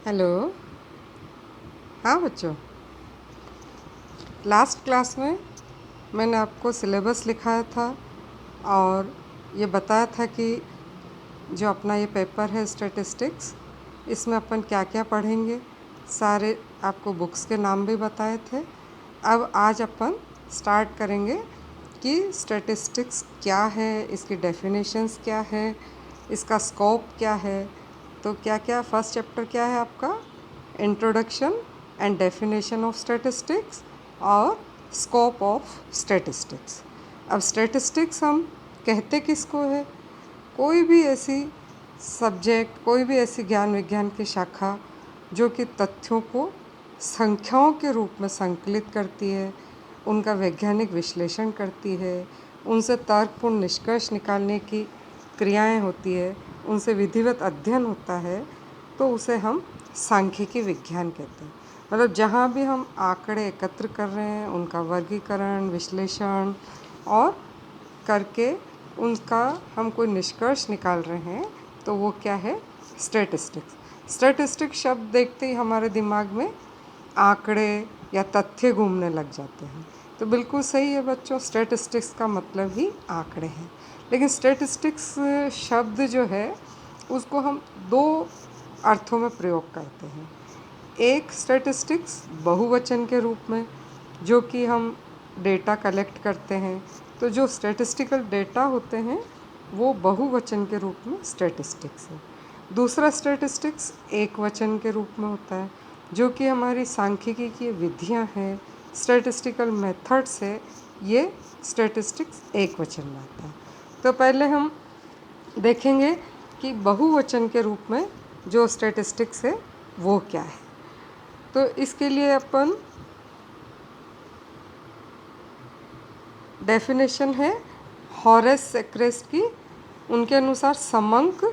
Hello. हाँ बच्चों, last class में मैंने आपको सिलेबस लिखाया था और ये बताया था कि जो अपना ये पेपर है स्टैटिस्टिक्स, इसमें अपन क्या क्या पढ़ेंगे, सारे आपको बुक्स के नाम भी बताए थे। अब आज अपन स्टार्ट करेंगे कि स्टैटिस्टिक्स क्या है, इसकी डेफिनेशंस क्या है, इसका स्कोप क्या है। तो क्या क्या फर्स्ट चैप्टर क्या है आपका, introduction and definition of statistics और स्कोप ऑफ स्टैटिस्टिक्स। अब स्टैटिस्टिक्स हम कहते किसको है, कोई भी ऐसी सब्जेक्ट, कोई भी ऐसी ज्ञान विज्ञान की शाखा जो कि तथ्यों को संख्याओं के रूप में संकलित करती है, उनका वैज्ञानिक विश्लेषण करती है, उनसे तर्कपूर्ण निष्कर्ष निकालने की क्रियाएं होती है, उनसे विधिवत अध्ययन होता है, तो उसे हम सांख्यिकी विज्ञान कहते हैं। मतलब जहाँ भी हम आंकड़े एकत्र कर रहे हैं, उनका वर्गीकरण, विश्लेषण और करके उनका हम कोई निष्कर्ष निकाल रहे हैं, तो वो क्या है, स्टैटिस्टिक्स। स्टैटिस्टिक्स शब्द देखते ही हमारे दिमाग में आंकड़े या तथ्य घूमने लग जाते हैं। तो बिल्कुल सही है बच्चों, स्टैटिस्टिक्स का मतलब ही आंकड़े हैं। लेकिन स्टैटिस्टिक्स शब्द जो है उसको हम दो अर्थों में प्रयोग करते हैं। एक, स्टैटिस्टिक्स बहुवचन के रूप में, जो कि हम डेटा कलेक्ट करते हैं, तो जो स्टैटिस्टिकल डेटा होते हैं वो बहुवचन के रूप में स्टैटिस्टिक्स है। दूसरा, स्टैटिस्टिक्स एक वचन के रूप में होता है, जो कि हमारी सांख्यिकी की विधियां हैं, स्टैटिस्टिकल मेथड्स है, ये स्टैटिस्टिक्स एक वचन में आता है। तो पहले हम देखेंगे कि बहुवचन के रूप में जो स्टैटिस्टिक्स है वो क्या है। तो इसके लिए अपन डेफिनेशन है हॉरेस सेक्रेस्ट की। उनके अनुसार समंक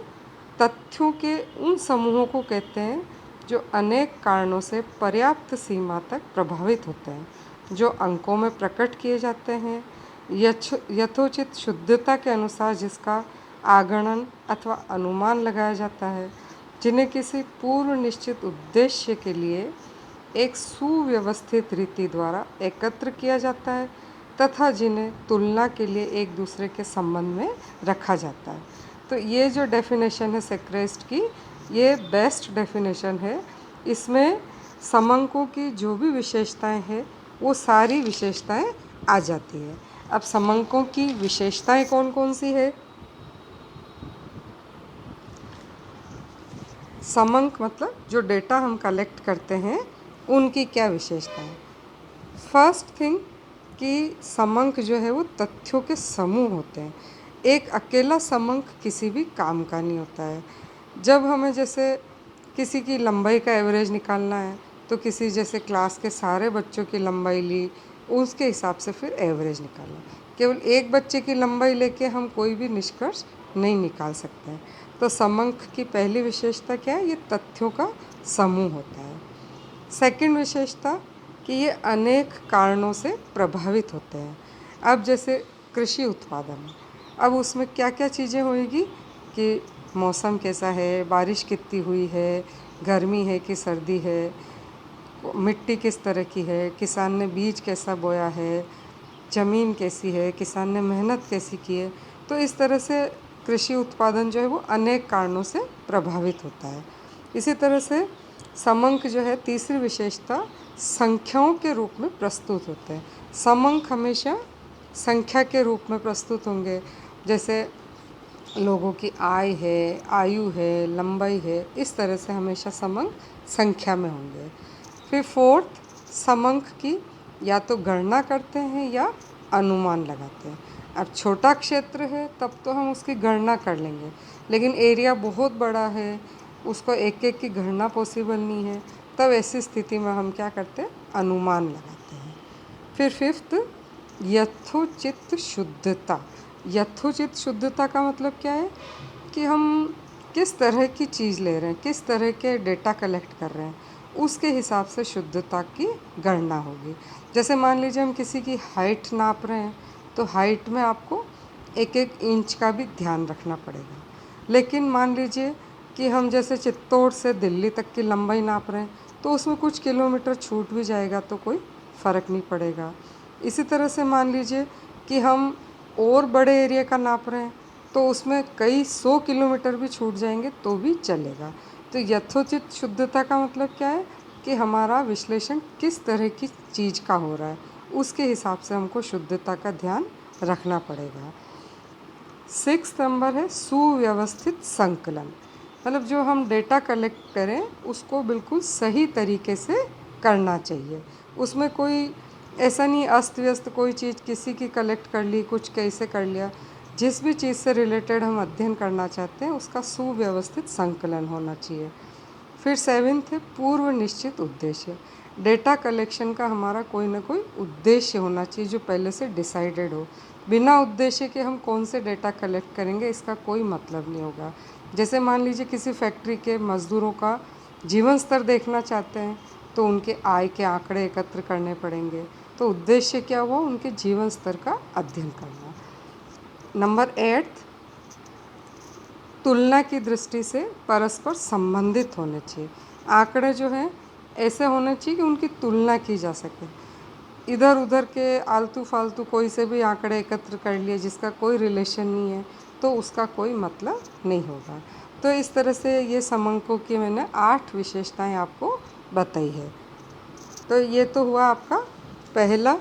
तथ्यों के उन समूहों को कहते हैं जो अनेक कारणों से पर्याप्त सीमा तक प्रभावित होते हैं, जो अंकों में प्रकट किए जाते हैं, यथोचित शुद्धता के अनुसार जिसका आगणन अथवा अनुमान लगाया जाता है, जिन्हें किसी पूर्व निश्चित उद्देश्य के लिए एक सुव्यवस्थित रीति द्वारा एकत्र किया जाता है तथा जिन्हें तुलना के लिए एक दूसरे के संबंध में रखा जाता है। तो ये जो डेफिनेशन है सेक्रेस्ट की, ये बेस्ट डेफिनेशन है। इसमें समंकों की जो भी विशेषताएं हैं वो सारी विशेषताएं आ जाती है। अब समंकों की विशेषताएं कौन कौन सी है? समंक मतलब जो डेटा हम कलेक्ट करते हैं उनकी क्या विशेषता है। फर्स्ट थिंग कि समंक जो है वो तथ्यों के समूह होते हैं। एक अकेला समंक किसी भी काम का नहीं होता है। जब हमें जैसे किसी की लंबाई का एवरेज निकालना है, तो किसी जैसे क्लास के सारे बच्चों की लंबाई ली, उसके हिसाब से फिर एवरेज निकालना। केवल एक बच्चे की लंबाई लेके हम कोई भी निष्कर्ष नहीं निकाल सकते हैं। तो समंक की पहली विशेषता क्या है, ये तथ्यों का समूह होता है। सेकंड विशेषता कि ये अनेक कारणों से प्रभावित होते हैं। अब जैसे कृषि उत्पादन, अब उसमें क्या क्या चीज़ें होएगी कि मौसम कैसा है, बारिश कितनी हुई है, गर्मी है कि सर्दी है, मिट्टी किस तरह की है, किसान ने बीज कैसा बोया है, ज़मीन कैसी है, किसान ने मेहनत कैसी की है। तो इस तरह से कृषि उत्पादन जो है वो अनेक कारणों से प्रभावित होता है। इसी तरह से समंक जो है, तीसरी विशेषता, संख्याओं के रूप में प्रस्तुत होते हैं। समंक हमेशा संख्या के रूप में प्रस्तुत होंगे। जैसे लोगों की आय है, आयु है, लंबाई है, इस तरह से हमेशा समंक संख्या में होंगे। फिर फोर्थ, समंक की या तो गणना करते हैं या अनुमान लगाते हैं। अब छोटा क्षेत्र है तब तो हम उसकी गणना कर लेंगे, लेकिन एरिया बहुत बड़ा है, उसको एक एक की गणना पॉसिबल नहीं है, तब ऐसी स्थिति में हम क्या करते हैं, अनुमान लगाते हैं। फिर फिफ्थ, यथोचित शुद्धता। यथोचित शुद्धता का मतलब क्या है कि हम किस तरह की चीज़ ले रहे हैं, किस तरह के डेटा कलेक्ट कर रहे हैं, उसके हिसाब से शुद्धता की गणना होगी। जैसे मान लीजिए हम किसी की हाइट नाप रहे हैं, तो हाइट में आपको एक एक इंच का भी ध्यान रखना पड़ेगा। लेकिन मान लीजिए कि हम जैसे चित्तौड़ से दिल्ली तक की लंबाई नाप रहे हैं तो उसमें कुछ किलोमीटर छूट भी जाएगा तो कोई फ़र्क नहीं पड़ेगा। इसी तरह से मान लीजिए कि हम और बड़े एरिया का नाप रहे हैं तो उसमें कई 100 किलोमीटर भी छूट जाएंगे तो भी चलेगा। तो यथोचित शुद्धता का मतलब क्या है कि हमारा विश्लेषण किस तरह की चीज़ का हो रहा है, उसके हिसाब से हमको शुद्धता का ध्यान रखना पड़ेगा। 6 नंबर है सुव्यवस्थित संकलन। मतलब जो हम डेटा कलेक्ट करें उसको बिल्कुल सही तरीके से करना चाहिए। उसमें कोई ऐसा नहीं अस्त व्यस्त कोई चीज़ किसी की कलेक्ट कर ली, कुछ कैसे कर लिया। जिस भी चीज़ से रिलेटेड हम अध्ययन करना चाहते हैं उसका सुव्यवस्थित संकलन होना चाहिए। फिर 7th है पूर्व निश्चित उद्देश्य। डेटा कलेक्शन का हमारा कोई ना कोई उद्देश्य होना चाहिए जो पहले से डिसाइडेड हो। बिना उद्देश्य के हम कौन से डेटा कलेक्ट करेंगे इसका कोई मतलब नहीं होगा। जैसे मान लीजिए किसी फैक्ट्री के मज़दूरों का जीवन स्तर देखना चाहते हैं तो उनके आय के आंकड़े एकत्र करने पड़ेंगे। तो उद्देश्य क्या हुआ, उनके जीवन स्तर का अध्ययन करना। नंबर 8 तुलना की दृष्टि से परस्पर संबंधित होने चाहिए। आंकड़े जो हैं ऐसे होने चाहिए कि उनकी तुलना की जा सके। इधर उधर के आलतू फालतू कोई से भी आंकड़े एकत्र कर लिए जिसका कोई रिलेशन नहीं है तो उसका कोई मतलब नहीं होगा। तो इस तरह से ये समंकों की मैंने 8 विशेषताएं आपको बताई है। तो ये तो हुआ आपका पहला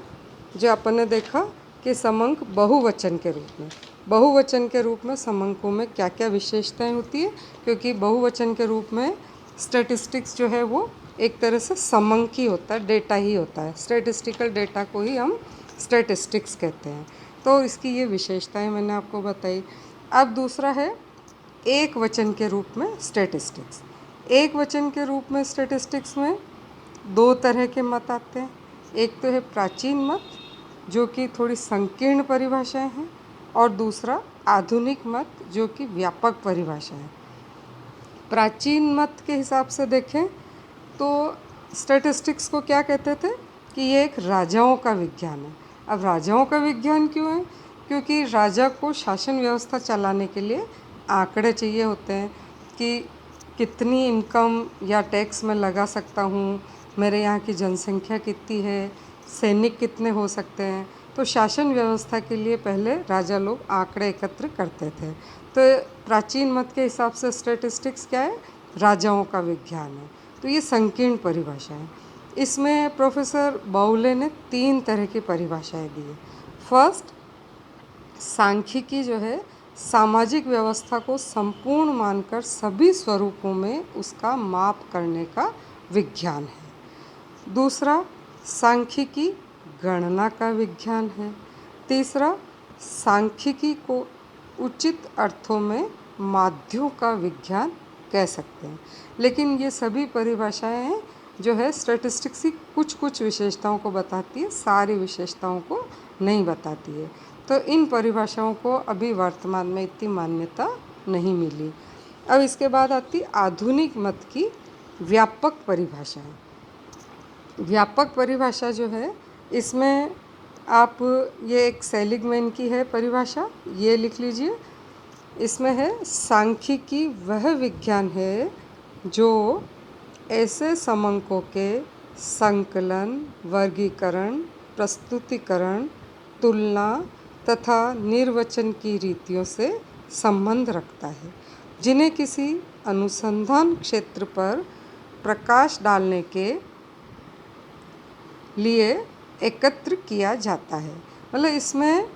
जो अपन ने देखा कि समंक बहुवचन के रूप में। बहुवचन के रूप में समंकों में क्या क्या विशेषताएं होती है, क्योंकि बहुवचन के रूप में स्टैटिस्टिक्स जो है वो एक तरह से समंक ही होता है, डेटा ही होता है। स्टैटिस्टिकल डेटा को ही हम स्टैटिस्टिक्स कहते हैं। तो इसकी ये विशेषताएं मैंने आपको बताई। अब दूसरा है एक वचन के रूप में स्टैटिस्टिक्स। एक वचन के रूप में स्टैटिस्टिक्स में 2 तरह के मत आते हैं। एक तो है प्राचीन मत जो कि थोड़ी संकीर्ण परिभाषाएं हैं, और दूसरा आधुनिक मत जो कि व्यापक परिभाषा है। प्राचीन मत के हिसाब से देखें तो स्टैटिस्टिक्स को क्या कहते थे कि ये एक राजाओं का विज्ञान है। अब राजाओं का विज्ञान क्यों है, क्योंकि राजा को शासन व्यवस्था चलाने के लिए आंकड़े चाहिए होते हैं कि कितनी इनकम या टैक्स मैं लगा सकता हूँ, मेरे यहाँ की जनसंख्या कितनी है, सैनिक कितने हो सकते हैं। तो शासन व्यवस्था के लिए पहले राजा लोग आंकड़े एकत्र करते थे। तो प्राचीन मत के हिसाब से स्टैटिस्टिक्स क्या है, राजाओं का विज्ञान है। तो ये संकीर्ण परिभाषा है। इसमें प्रोफेसर बाउले ने 3 तरह की परिभाषाएं दी है। फर्स्ट, सांख्यिकी जो है सामाजिक व्यवस्था को संपूर्ण मानकर सभी स्वरूपों में उसका माप करने का विज्ञान है। दूसरा, सांख्यिकी गणना का विज्ञान है। तीसरा, सांख्यिकी को उचित अर्थों में माध्यों का विज्ञान कह सकते हैं। लेकिन ये सभी परिभाषाएं जो है स्टैटिस्टिक्स की कुछ कुछ विशेषताओं को बताती है, सारी विशेषताओं को नहीं बताती है। तो इन परिभाषाओं को अभी वर्तमान में इतनी मान्यता नहीं मिली। अब इसके बाद आती आधुनिक मत की व्यापक परिभाषाएं। व्यापक परिभाषा जो है इसमें आप ये एक सेलिगमैन की है परिभाषा, ये लिख लीजिए। इसमें है सांख्यिकी वह विज्ञान है जो ऐसे समंकों के संकलन, वर्गीकरण, प्रस्तुतिकरण, तुलना तथा निर्वचन की रीतियों से संबंध रखता है, जिन्हें किसी अनुसंधान क्षेत्र पर प्रकाश डालने के लिए एकत्र किया जाता है। मतलब इसमें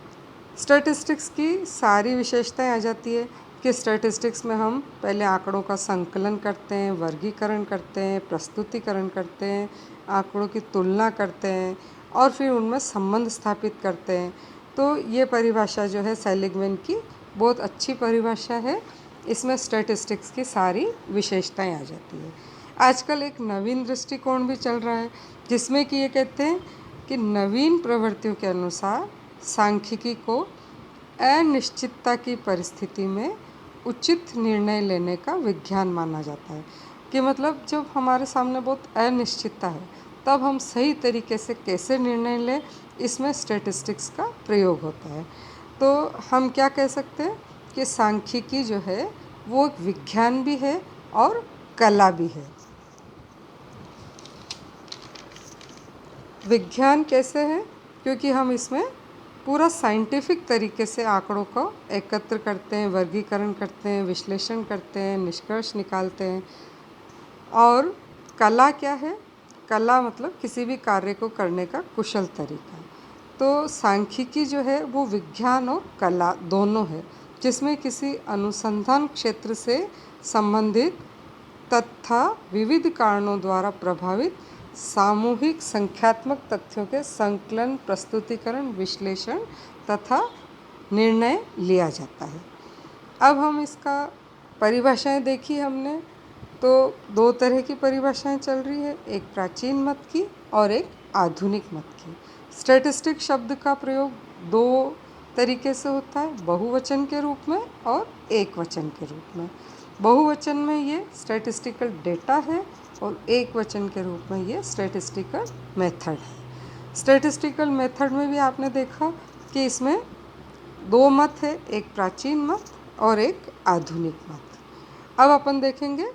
स्टैटिस्टिक्स की सारी विशेषताएं आ जाती है कि स्टैटिस्टिक्स में हम पहले आंकड़ों का संकलन करते हैं, वर्गीकरण करते हैं, प्रस्तुतिकरण करते हैं, आंकड़ों की तुलना करते हैं और फिर उनमें संबंध स्थापित करते हैं। तो ये परिभाषा जो है सेलिगमैन की बहुत अच्छी परिभाषा है। इसमें स्टैटिस्टिक्स की सारी विशेषताएं आ जाती है। आजकल एक नवीन दृष्टिकोण भी चल रहा है जिसमें कि ये कहते हैं कि नवीन प्रवृत्तियों के अनुसार सांख्यिकी को अनिश्चितता की परिस्थिति में उचित निर्णय लेने का विज्ञान माना जाता है। कि मतलब जब हमारे सामने बहुत अनिश्चितता है तब हम सही तरीके से कैसे निर्णय लें, इसमें स्टैटिस्टिक्स का प्रयोग होता है। तो हम क्या कह सकते हैं कि सांख्यिकी जो है वो एक विज्ञान भी है और कला भी है। विज्ञान कैसे है? क्योंकि हम इसमें पूरा साइंटिफिक तरीके से आंकड़ों को एकत्र करते हैं, वर्गीकरण करते हैं, विश्लेषण करते हैं, निष्कर्ष निकालते हैं। और कला क्या है? कला मतलब किसी भी कार्य को करने का कुशल तरीका। तो सांख्यिकी जो है वो विज्ञान और कला दोनों है, जिसमें किसी अनुसंधान क्षेत्र से संबंधित तथा विविध कारणों द्वारा प्रभावित सामूहिक संख्यात्मक तथ्यों के संकलन, प्रस्तुतिकरण, विश्लेषण तथा निर्णय लिया जाता है। अब हम इसका परिभाषाएं देखी हमने, तो दो तरह की परिभाषाएं चल रही है, एक प्राचीन मत की और एक आधुनिक मत की। स्टैटिस्टिक शब्द का प्रयोग दो तरीके से होता है, बहुवचन के रूप में और एक वचन के रूप में। बहुवचन में ये स्टैटिस्टिकल डेटा है और एक वचन के रूप में ये स्टैटिस्टिकल मेथड है। स्टैटिस्टिकल मेथड में भी आपने देखा कि इसमें दो मत है, एक प्राचीन मत और एक आधुनिक मत। अब अपन देखेंगे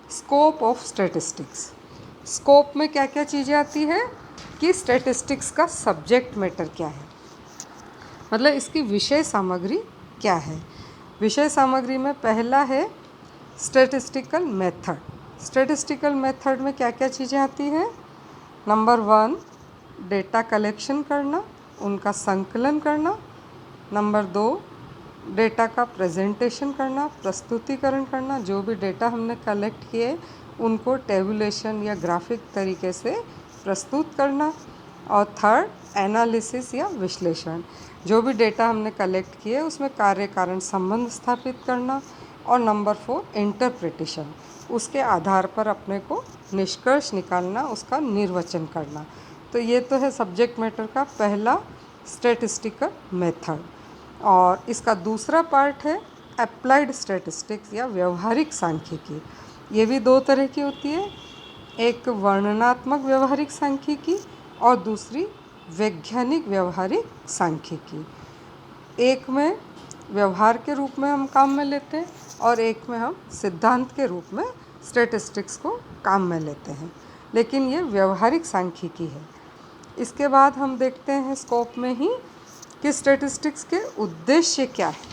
स्कोप ऑफ स्टैटिस्टिक्स। स्कोप में क्या क्या चीज़ें आती है कि स्टैटिस्टिक्स का सब्जेक्ट मैटर क्या है, मतलब इसकी विषय सामग्री क्या है। विषय सामग्री में पहला है स्टैटिस्टिकल मेथड। स्टैटिस्टिकल मेथड में क्या क्या चीज़ें आती हैं? नंबर 1, डेटा कलेक्शन करना, उनका संकलन करना। नंबर 2, डेटा का प्रेजेंटेशन करना, प्रस्तुतिकरण करना, जो भी डेटा हमने कलेक्ट किए उनको टेबुलेशन या ग्राफिक तरीके से प्रस्तुत करना। और थर्ड, एनालिसिस या विश्लेषण, जो भी डेटा हमने कलेक्ट किए उसमें कार्य कारण संबंध स्थापित करना। और नंबर 4, इंटरप्रिटेशन, उसके आधार पर अपने को निष्कर्ष निकालना, उसका निर्वचन करना। तो ये तो है सब्जेक्ट मैटर का पहला स्टैटिस्टिकल मेथड। और इसका दूसरा पार्ट है अप्लाइड स्टैटिस्टिक्स या व्यवहारिक सांख्यिकी। ये भी दो तरह की होती है, एक वर्णनात्मक व्यवहारिक सांख्यिकी और दूसरी वैज्ञानिक व्यवहारिक सांख्यिकी। एक में व्यवहार के रूप में हम काम में लेते हैं और एक में हम सिद्धांत के रूप में स्टैटिस्टिक्स को काम में लेते हैं, लेकिन ये व्यवहारिक सांख्यिकी है। इसके बाद हम देखते हैं स्कोप में ही कि स्टैटिस्टिक्स के उद्देश्य क्या है।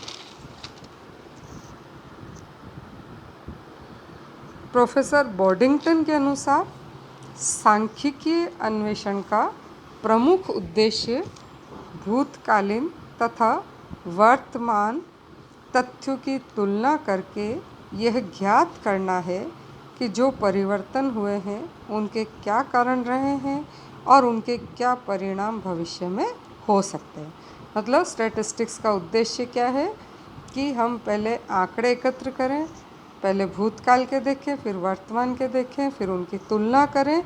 प्रोफेसर बॉडिंगटन के अनुसार सांख्यिकीय अन्वेषण का प्रमुख उद्देश्य भूतकालीन तथा वर्तमान तथ्यों की तुलना करके यह ज्ञात करना है कि जो परिवर्तन हुए हैं उनके क्या कारण रहे हैं और उनके क्या परिणाम भविष्य में हो सकते हैं। मतलब स्टैटिस्टिक्स का उद्देश्य क्या है कि हम पहले आंकड़े एकत्र करें, पहले भूतकाल के देखें, फिर वर्तमान के देखें, फिर उनकी तुलना करें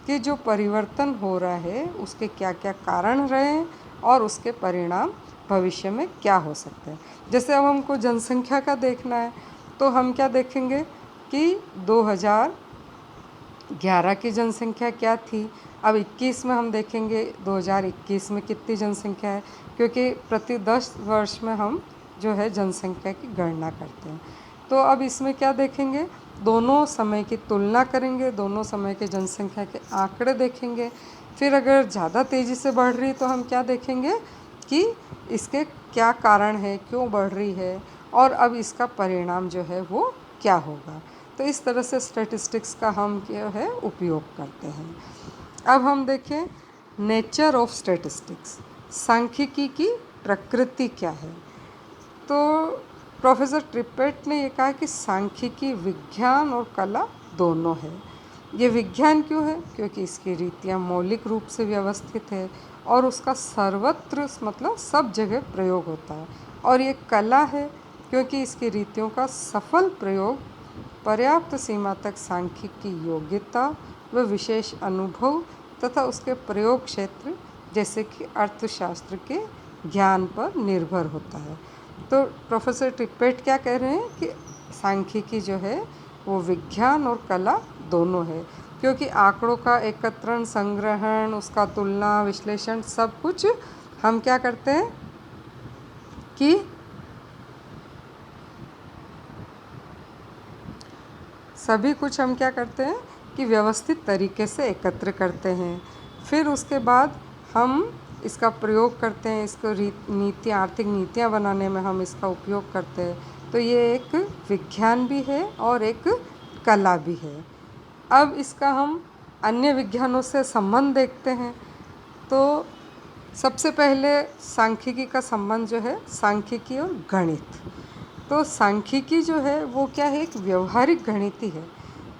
कि जो परिवर्तन हो रहा है उसके क्या क्या कारण रहे हैं और उसके परिणाम भविष्य में क्या हो सकते हैं। जैसे अब हमको जनसंख्या का देखना है तो हम क्या देखेंगे कि 2011 की जनसंख्या क्या थी। अब 21 में हम देखेंगे 2021 में कितनी जनसंख्या है, क्योंकि प्रति 10 वर्ष में हम जो है जनसंख्या की गणना करते हैं। तो अब इसमें क्या देखेंगे, दोनों समय की तुलना करेंगे, दोनों समय के जनसंख्या के आंकड़े देखेंगे। फिर अगर ज़्यादा तेज़ी से बढ़ रही तो हम क्या देखेंगे कि इसके क्या कारण है, क्यों बढ़ रही है और अब इसका परिणाम जो है वो क्या होगा। तो इस तरह से स्टैटिस्टिक्स का हम क्या है उपयोग करते हैं। अब हम देखें नेचर ऑफ स्टैटिस्टिक्स, सांख्यिकी की प्रकृति क्या है। तो प्रोफेसर ट्रिपेट ने ये कहा कि सांख्यिकी विज्ञान और कला दोनों है। ये विज्ञान क्यों है? क्योंकि इसकी रीतियाँ मौलिक रूप से व्यवस्थित है और उसका सर्वत्र मतलब सब जगह प्रयोग होता है। और ये कला है क्योंकि इसकी रीतियों का सफल प्रयोग पर्याप्त सीमा तक सांख्यिकी की योग्यता व विशेष अनुभव तथा उसके प्रयोग क्षेत्र जैसे कि अर्थशास्त्र के ज्ञान पर निर्भर होता है। तो प्रोफेसर ट्रिपेट क्या कह रहे हैं कि सांख्यिकी जो है वो विज्ञान और कला दोनों है, क्योंकि आंकड़ों का एकत्रण, संग्रहण, उसका तुलना, विश्लेषण सब कुछ हम क्या करते हैं कि सभी कुछ हम क्या करते हैं कि व्यवस्थित तरीके से एकत्र करते हैं। फिर उसके बाद हम इसका प्रयोग करते हैं, इसको नीतियाँ, आर्थिक नीतियाँ बनाने में हम इसका उपयोग करते हैं। तो ये एक विज्ञान भी है और एक कला भी है। अब इसका हम अन्य विज्ञानों से संबंध देखते हैं। तो सबसे पहले सांख्यिकी का संबंध जो है सांख्यिकी और गणित। तो सांख्यिकी जो है वो क्या है, एक व्यवहारिक गणिती है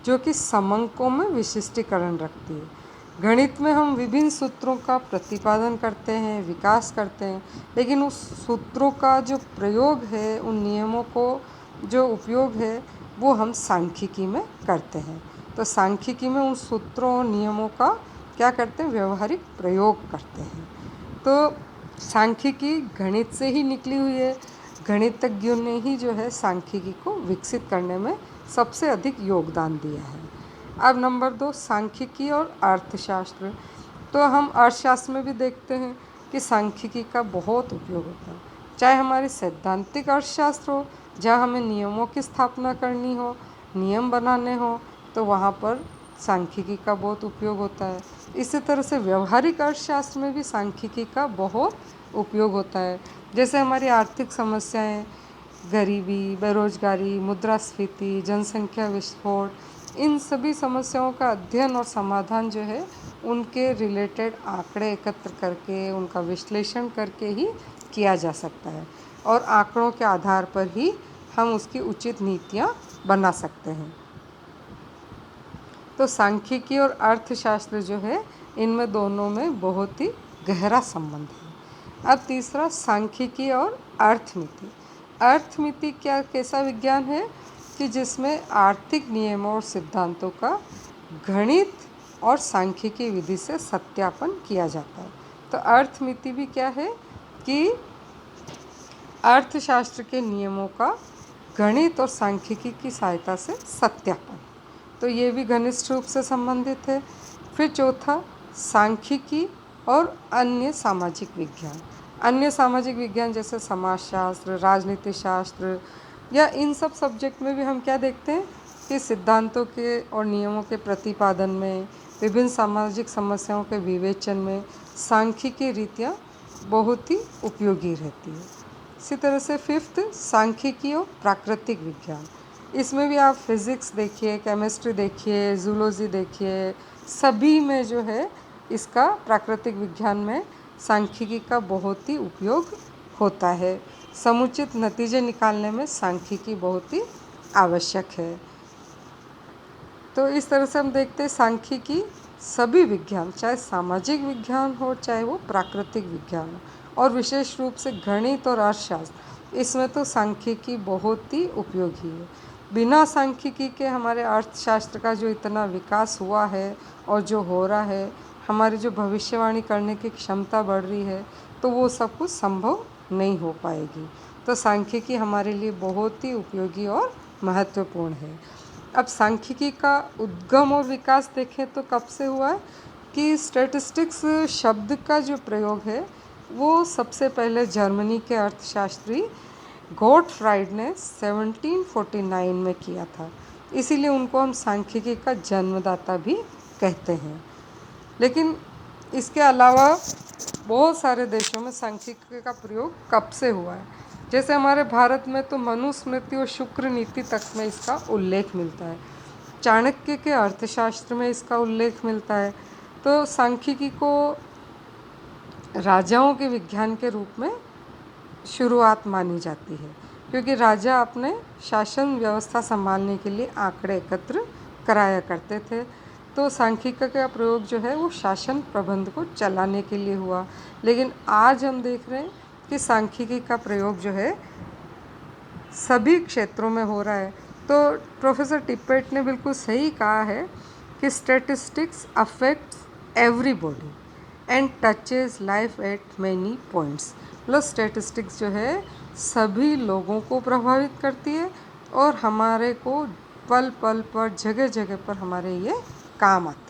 जो कि समंकों में विशिष्टीकरण रखती है। गणित में हम विभिन्न सूत्रों का प्रतिपादन करते हैं, विकास करते हैं, लेकिन उस सूत्रों का जो प्रयोग है, उन नियमों को जो उपयोग है, वो हम सांख्यिकी में करते हैं। तो सांख्यिकी में उन सूत्रों और नियमों का क्या करते हैं, व्यवहारिक प्रयोग करते हैं। तो सांख्यिकी गणित से ही निकली हुई है। गणितज्ञों ने ही जो है सांख्यिकी को विकसित करने में सबसे अधिक योगदान दिया है। अब नंबर 2, सांख्यिकी और अर्थशास्त्र। तो हम अर्थशास्त्र में भी देखते हैं कि सांख्यिकी का बहुत उपयोग होता है, चाहे हमारे सैद्धांतिक अर्थशास्त्र हो, जहाँ हमें नियमों की स्थापना करनी हो, नियम बनाने हो, तो वहाँ पर सांख्यिकी का बहुत उपयोग होता है। इसी तरह से व्यवहारिक अर्थशास्त्र में भी सांख्यिकी का बहुत उपयोग होता है। जैसे हमारी आर्थिक समस्याएं, गरीबी, बेरोजगारी, मुद्रास्फीति, जनसंख्या विस्फोट, इन सभी समस्याओं का अध्ययन और समाधान जो है उनके रिलेटेड आंकड़े एकत्र करके, उनका विश्लेषण करके ही किया जा सकता है, और आंकड़ों के आधार पर ही हम उसकी उचित नीतियाँ बना सकते हैं। तो सांख्यिकी और अर्थशास्त्र जो है, इनमें दोनों में बहुत ही गहरा संबंध है। अब तीसरा, सांख्यिकी और अर्थमिति। अर्थमिति क्या कैसा विज्ञान है कि जिसमें आर्थिक नियमों और सिद्धांतों का गणित और सांख्यिकी विधि से सत्यापन किया जाता है। तो अर्थमिति भी क्या है कि अर्थशास्त्र के नियमों का गणित और सांख्यिकी की सहायता से सत्यापन, तो ये भी घनिष्ठ रूप से संबंधित है। फिर चौथा, सांख्यिकी और अन्य सामाजिक विज्ञान। अन्य सामाजिक विज्ञान जैसे समाजशास्त्र, राजनीति शास्त्र, या इन सब सब्जेक्ट में भी हम क्या देखते हैं कि सिद्धांतों के और नियमों के प्रतिपादन में, विभिन्न सामाजिक समस्याओं के विवेचन में सांख्यिकी रीतियाँ बहुत ही उपयोगी रहती है। इसी तरह से फिफ्थ, सांख्यिकी और प्राकृतिक विज्ञान। इसमें भी आप फिज़िक्स देखिए, केमिस्ट्री देखिए, जूलॉजी देखिए, सभी में जो है इसका प्राकृतिक विज्ञान में सांख्यिकी का बहुत ही उपयोग होता है। समुचित नतीजे निकालने में सांख्यिकी बहुत ही आवश्यक है। तो इस तरह से हम देखते हैं सांख्यिकी सभी विज्ञान, चाहे सामाजिक विज्ञान हो, चाहे वो प्राकृतिक विज्ञान हो, और विशेष रूप से गणित और अर्थशास्त्र, इसमें तो सांख्यिकी बहुत ही उपयोगी है। बिना सांख्यिकी के हमारे अर्थशास्त्र का जो इतना विकास हुआ है और जो हो रहा है, हमारी जो भविष्यवाणी करने की क्षमता बढ़ रही है, तो वो सब कुछ संभव नहीं हो पाएगी। तो सांख्यिकी हमारे लिए बहुत ही उपयोगी और महत्वपूर्ण है। अब सांख्यिकी का उद्गम और विकास देखें तो कब से हुआ है कि स्टैटिस्टिक्स शब्द का जो प्रयोग है वो सबसे पहले जर्मनी के अर्थशास्त्री गोटफ्राइड ने 1749 में किया था, इसीलिए उनको हम सांख्यिकी का जन्मदाता भी कहते हैं। लेकिन इसके अलावा बहुत सारे देशों में सांख्यिकी का प्रयोग कब से हुआ है। जैसे हमारे भारत में तो मनुस्मृति और शुक्र नीति तक में इसका उल्लेख मिलता है, चाणक्य के अर्थशास्त्र में इसका उल्लेख मिलता है। तो सांख्यिकी को राजाओं के विज्ञान के रूप में शुरुआत मानी जाती है, क्योंकि राजा अपने शासन व्यवस्था संभालने के लिए आंकड़े एकत्र कराया करते थे। तो सांख्यिकी का प्रयोग जो है वो शासन प्रबंध को चलाने के लिए हुआ। लेकिन आज हम देख रहे हैं कि सांख्यिकी का प्रयोग जो है सभी क्षेत्रों में हो रहा है। तो प्रोफेसर टिप्पेट ने बिल्कुल सही कहा है कि statistics affects everybody and touches life at many points. मतलब स्टैटिस्टिक्स जो है सभी लोगों को प्रभावित करती है और हमारे को पल पल पर, जगह जगह पर हमारे ये काम आती है।